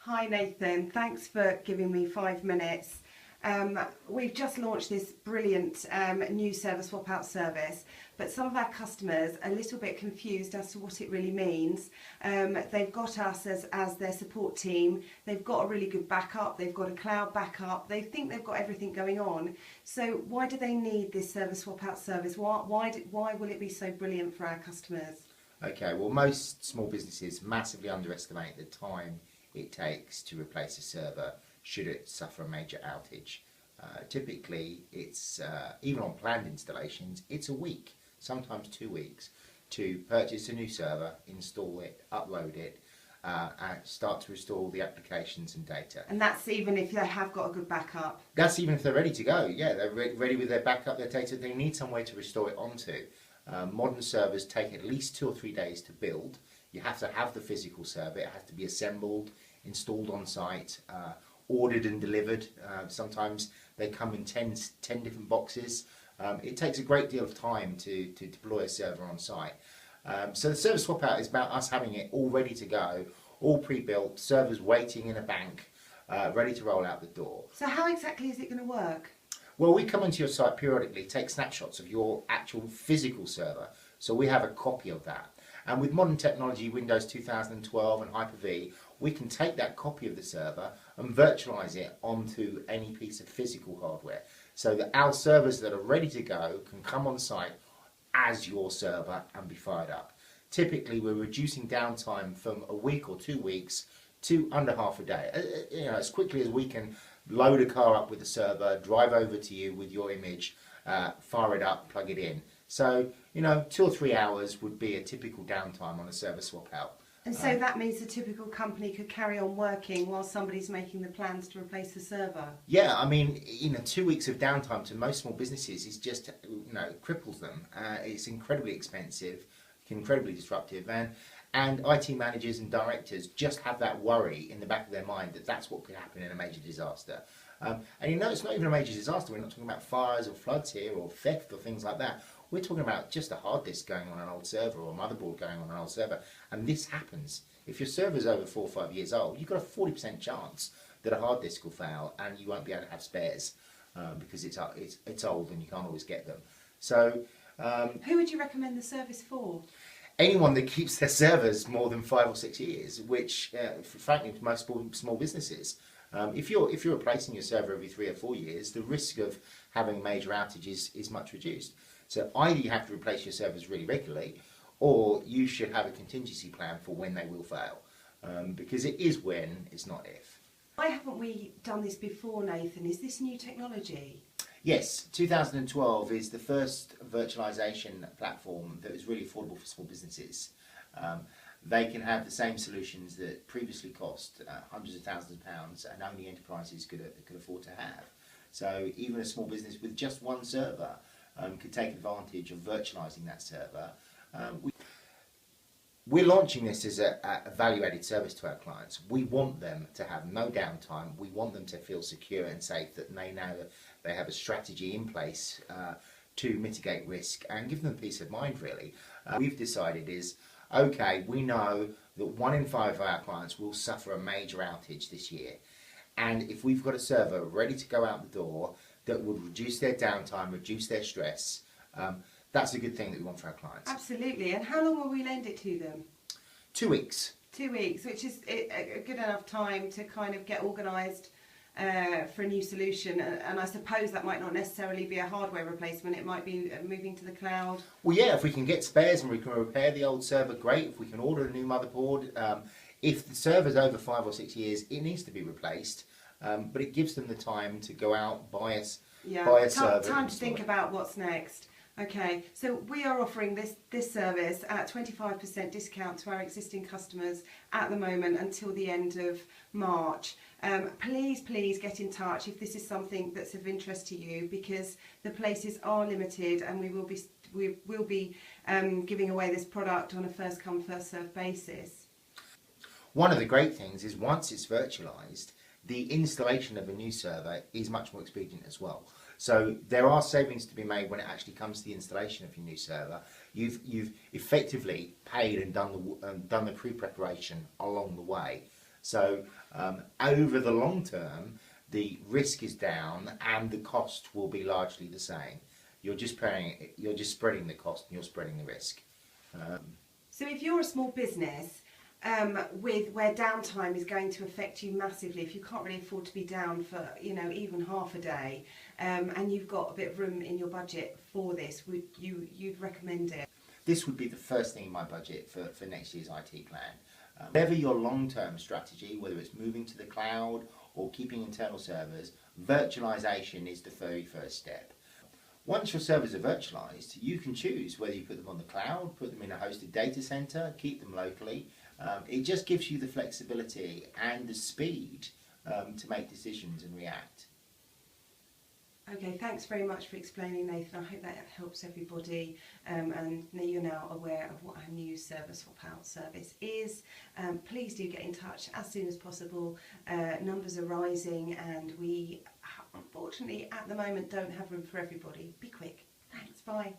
Hi Nathan, thanks for giving me 5 minutes. We've just launched this brilliant new server swap out service, but some of our customers are a little bit confused as to what it really means. They've got us as their support team, they've got a really good backup, they've got a cloud backup, they think they've got everything going on. So why do they need this server swap out service? Why will it be so brilliant for our customers? Okay, well, most small businesses massively underestimate the time it takes to replace a server should it suffer a major outage. Typically, it's even on planned installations, it's a week, sometimes 2 weeks, to purchase a new server, install it, upload it, and start to restore the applications and data. And that's even if they have got a good backup? That's even if they're ready to go. Yeah, they're ready with their backup, their data. They need somewhere to restore it onto. Modern servers take at least 2 or 3 days to build. You have to have the physical server. It has to be assembled, installed on site, ordered and delivered. Sometimes they come in 10 different boxes. It takes a great deal of time to deploy a server on site. So the server swap out is about us having it all ready to go, all pre-built, servers waiting in a bank, ready to roll out the door. So how exactly is it going to work? Well, we come onto your site periodically, take snapshots of your actual physical server, so we have a copy of that. And with modern technology, Windows 2012 and Hyper-V, we can take that copy of the server and virtualize it onto any piece of physical hardware, so that our servers that are ready to go can come on site as your server and be fired up. Typically, we're reducing downtime from a week or 2 weeks to under half a day. As quickly as we can load a car up with the server, drive over to you with your image, fire it up, plug it in. So, 2 or 3 hours would be a typical downtime on a server swap out. And so that means a typical company could carry on working while somebody's making the plans to replace the server? Yeah, I mean, 2 weeks of downtime to most small businesses is just, cripples them. It's incredibly expensive, incredibly disruptive, and IT managers and directors just have that worry in the back of their mind that that's what could happen in a major disaster. And it's not even a major disaster. We're not talking about fires or floods here or theft or things like that. We're talking about just a hard disk going on an old server or a motherboard going on an old server. And this happens. If your server's over 4 or 5 years old, you've got a 40% chance that a hard disk will fail and you won't be able to have spares because it's old and you can't always get them. So, who would you recommend the service for? Anyone that keeps their servers more than 5 or 6 years, which, frankly, most small businesses. If you're replacing your server every 3 or 4 years, the risk of having major outages is much reduced. So either you have to replace your servers really regularly, or you should have a contingency plan for when they will fail, because it is when, it's not if. Why haven't we done this before, Nathan? Is this new technology? Yes, 2012 is the first virtualization platform that is really affordable for small businesses. They can have the same solutions that previously cost hundreds of thousands of pounds and only enterprises could afford to have. So even a small business with just one server could take advantage of virtualizing that server. We're launching this as a value-added service to our clients. We want them to have no downtime. We want them to feel secure and safe, that they know that they have a strategy in place to mitigate risk and give them peace of mind, really. We've decided is, okay, we know that 1 in 5 of our clients will suffer a major outage this year. And if we've got a server ready to go out the door that would reduce their downtime, reduce their stress, that's a good thing that we want for our clients. Absolutely. And how long will we lend it to them? 2 weeks. 2 weeks, which is a good enough time to kind of get organised for a new solution. And I suppose that might not necessarily be a hardware replacement. It might be moving to the cloud. Well, yeah, if we can get spares and we can repair the old server, great. If we can order a new motherboard. If the server's over 5 or 6 years, it needs to be replaced. But it gives them the time to go out, buy a server. Time to think about what's next. Okay, so we are offering this service at 25% discount to our existing customers at the moment until the end of March. Please get in touch if this is something that's of interest to you, because the places are limited and we will be giving away this product on a first come first served basis. One of the great things is once it's virtualized, the installation of a new server is much more expedient as well. So there are savings to be made when it actually comes to the installation of your new server. You've effectively paid and done the pre-preparation along the way. So over the long term, the risk is down and the cost will be largely the same. You're just spreading the cost and you're spreading the risk. So if you're a small business with where downtime is going to affect you massively, if you can't really afford to be down for even half a day, and you've got a bit of room in your budget for this, you'd recommend it? This would be the first thing in my budget for next year's IT plan. Whatever your long-term strategy, whether it's moving to the cloud or keeping internal servers, virtualization is the very first step. Once your servers are virtualized, you can choose whether you put them on the cloud, put them in a hosted data center, keep them locally. It just gives you the flexibility and the speed to make decisions and react. Okay, thanks very much for explaining, Nathan. I hope that helps everybody, and you're now aware of what our new server swap out service is. Please do get in touch as soon as possible. Numbers are rising and we unfortunately at the moment don't have room for everybody. Be quick. Thanks, bye.